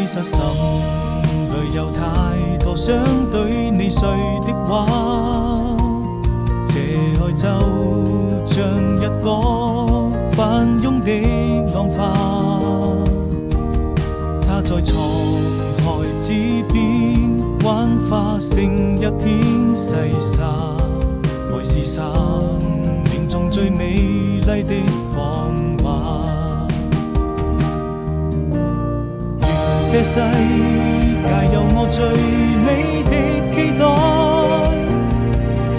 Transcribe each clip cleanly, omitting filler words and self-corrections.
其實心裏有太多想對你說的話，這愛就像一個翻湧的浪花，它在滄海之邊幻化成一片細沙，愛是生命中最美麗的謊話。願這世界有我最美的期待，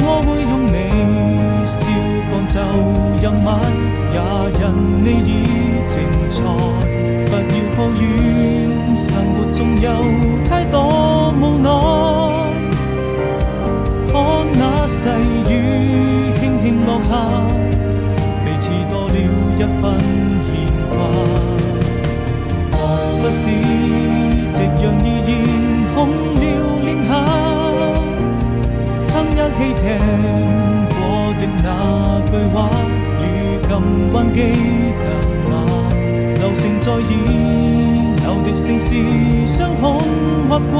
我會用你笑趕走陰霾，也因你已精彩。不要抱怨生活中有太多無奈，看那細雨輕輕落下，彼此多了一分牽掛。彷彿是夕陽已染紅了臉頰，曾一起聽過的那句話，如今還記得嗎？流星在演，有的城市傷空劃過。